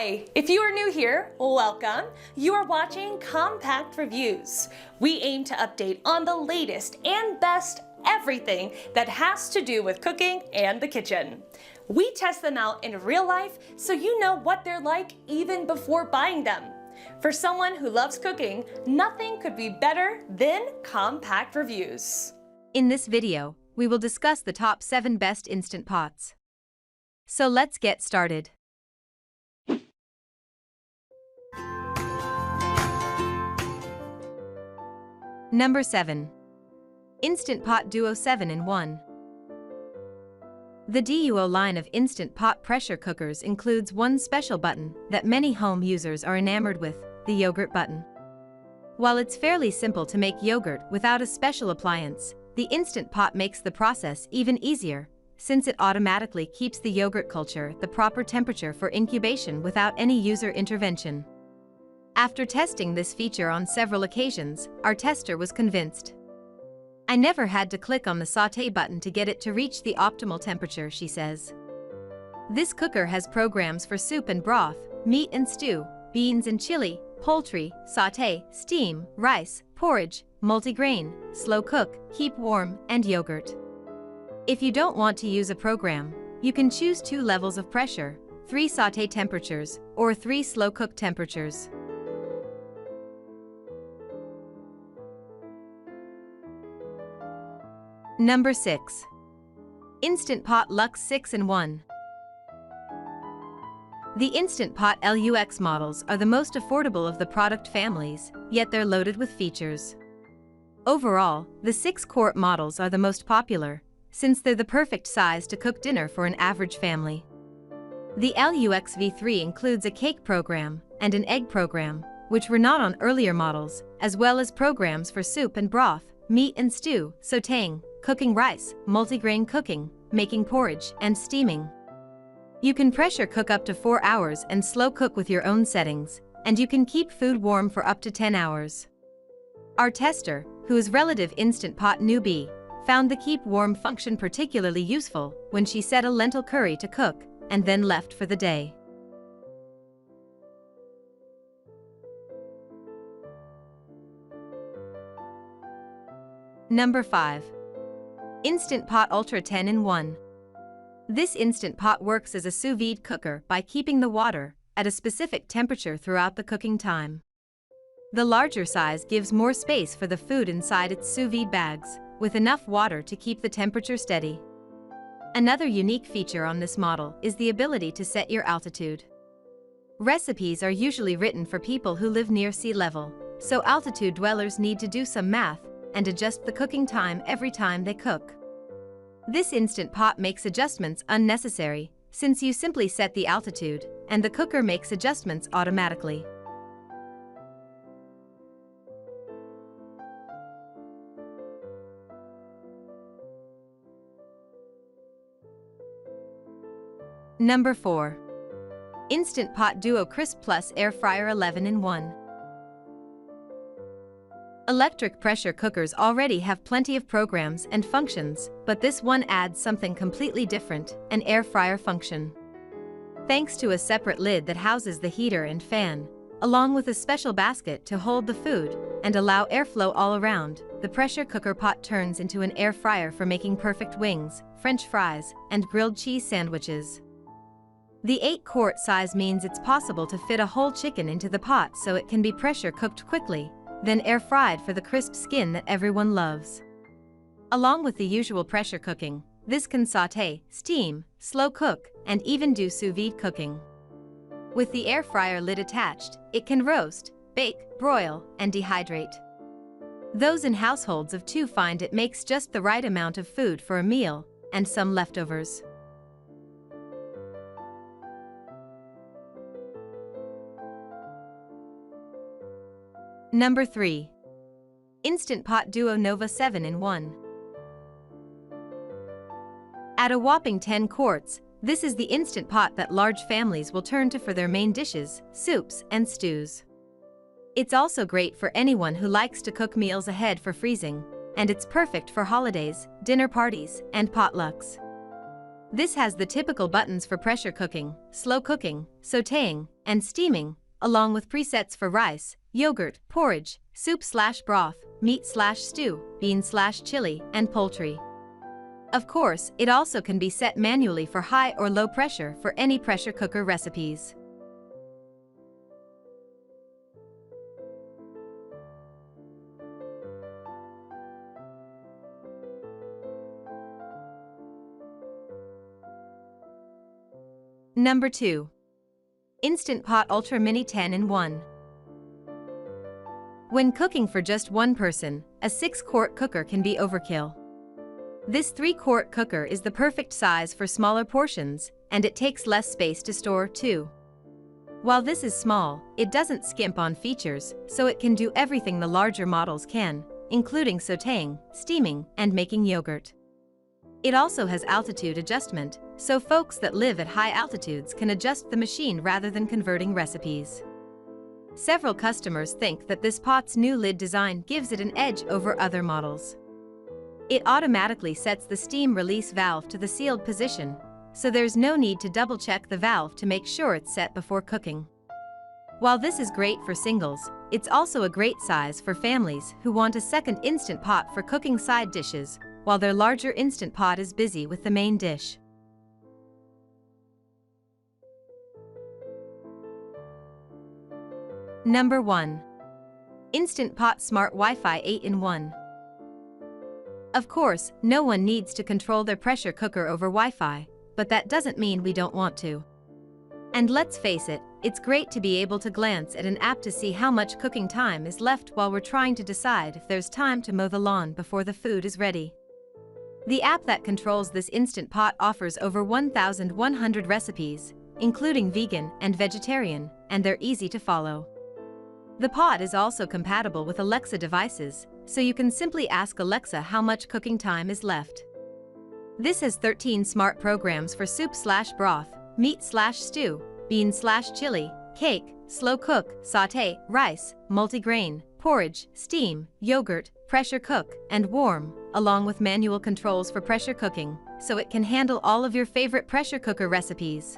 Hi! If you are new here, welcome. You are watching Compact Reviews. We aim to update on the latest and best everything that has to do with cooking and the kitchen. We test them out in real life so you know what they're like even before buying them. For someone who loves cooking, nothing could be better than Compact Reviews. In this video, we will discuss the top 7 best Instant Pots. So let's get started. Number 7. Instant Pot Duo 7-in-1. The Duo line of Instant Pot pressure cookers includes one special button that many home users are enamored with, the yogurt button. While it's fairly simple to make yogurt without a special appliance, the Instant Pot makes the process even easier, since it automatically keeps the yogurt culture at the proper temperature for incubation without any user intervention. After testing this feature on several occasions, our tester was convinced. I never had to click on the sauté button to get it to reach the optimal temperature, she says. This cooker has programs for soup and broth, meat and stew, beans and chili, poultry, sauté, steam, rice, porridge, multigrain, slow cook, keep warm, and yogurt. If you don't want to use a program, you can choose 2 levels of pressure, 3 sauté temperatures, or 3 slow cook temperatures. Number 6. Instant Pot Lux 6-in-1. The Instant Pot Lux models are the most affordable of the product families, yet they're loaded with features. Overall, the 6-quart models are the most popular, since they're the perfect size to cook dinner for an average family. The Lux V3 includes a cake program and an egg program, which were not on earlier models, as well as programs for soup and broth, meat and stew, sautéing, cooking rice, multigrain cooking, making porridge, and steaming. You can pressure cook up to 4 hours and slow cook with your own settings, and you can keep food warm for up to 10 hours. Our tester, who is relative Instant Pot newbie, found the keep warm function particularly useful when she set a lentil curry to cook and then left for the day. Number 5. Instant Pot Ultra 10-in-1. This Instant Pot works as a sous vide cooker by keeping the water at a specific temperature throughout the cooking time. The larger size gives more space for the food inside its sous vide bags, with enough water to keep the temperature steady. Another unique feature on this model is the ability to set your altitude. Recipes are usually written for people who live near sea level, so altitude dwellers need to do some math and adjust the cooking time every time they cook. This Instant Pot makes adjustments unnecessary, since you simply set the altitude, and the cooker makes adjustments automatically. Number 4. Instant Pot Duo Crisp Plus Air Fryer 11-in-1. Electric pressure cookers already have plenty of programs and functions, but this one adds something completely different, an air fryer function. Thanks to a separate lid that houses the heater and fan, along with a special basket to hold the food and allow airflow all around, the pressure cooker pot turns into an air fryer for making perfect wings, French fries, and grilled cheese sandwiches. The 8-quart size means it's possible to fit a whole chicken into the pot so it can be pressure cooked quickly, then air fried for the crisp skin that everyone loves. Along with the usual pressure cooking, this can sauté, steam, slow cook, and even do sous vide cooking. With the air fryer lid attached, it can roast, bake, broil, and dehydrate. Those in households of 2 find it makes just the right amount of food for a meal, and some leftovers. Number 3. Instant Pot Duo Nova 7-in-1. At a whopping 10 quarts, this is the Instant Pot that large families will turn to for their main dishes, soups, and stews. It's also great for anyone who likes to cook meals ahead for freezing, and it's perfect for holidays, dinner parties, and potlucks. This has the typical buttons for pressure cooking, slow cooking, sautéing, and steaming, along with presets for rice, yogurt, porridge, soup/broth, meat/stew, bean/chili, and poultry. Of course, it also can be set manually for high or low pressure for any pressure cooker recipes. Number 2. Instant Pot Ultra Mini 10-in-1. When cooking for just one person, a 6-quart cooker can be overkill. This 3-quart cooker is the perfect size for smaller portions, and it takes less space to store, too. While this is small, it doesn't skimp on features, so it can do everything the larger models can, including sautéing, steaming, and making yogurt. It also has altitude adjustment, so folks that live at high altitudes can adjust the machine rather than converting recipes. Several customers think that this pot's new lid design gives it an edge over other models. It automatically sets the steam release valve to the sealed position, so there's no need to double-check the valve to make sure it's set before cooking. While this is great for singles, it's also a great size for families who want a second Instant Pot for cooking side dishes, while their larger Instant Pot is busy with the main dish. Number 1. Instant Pot Smart Wi-Fi 8-in-1. Of course, no one needs to control their pressure cooker over Wi-Fi, but that doesn't mean we don't want to. And let's face it, it's great to be able to glance at an app to see how much cooking time is left while we're trying to decide if there's time to mow the lawn before the food is ready. The app that controls this Instant Pot offers over 1,100 recipes, including vegan and vegetarian, and they're easy to follow. The pot is also compatible with Alexa devices, so you can simply ask Alexa how much cooking time is left. This has 13 smart programs for soup/broth, meat/stew, bean/chili, cake, slow cook, sauté, rice, multigrain, porridge, steam, yogurt, pressure cook, and warm, along with manual controls for pressure cooking, so it can handle all of your favorite pressure cooker recipes.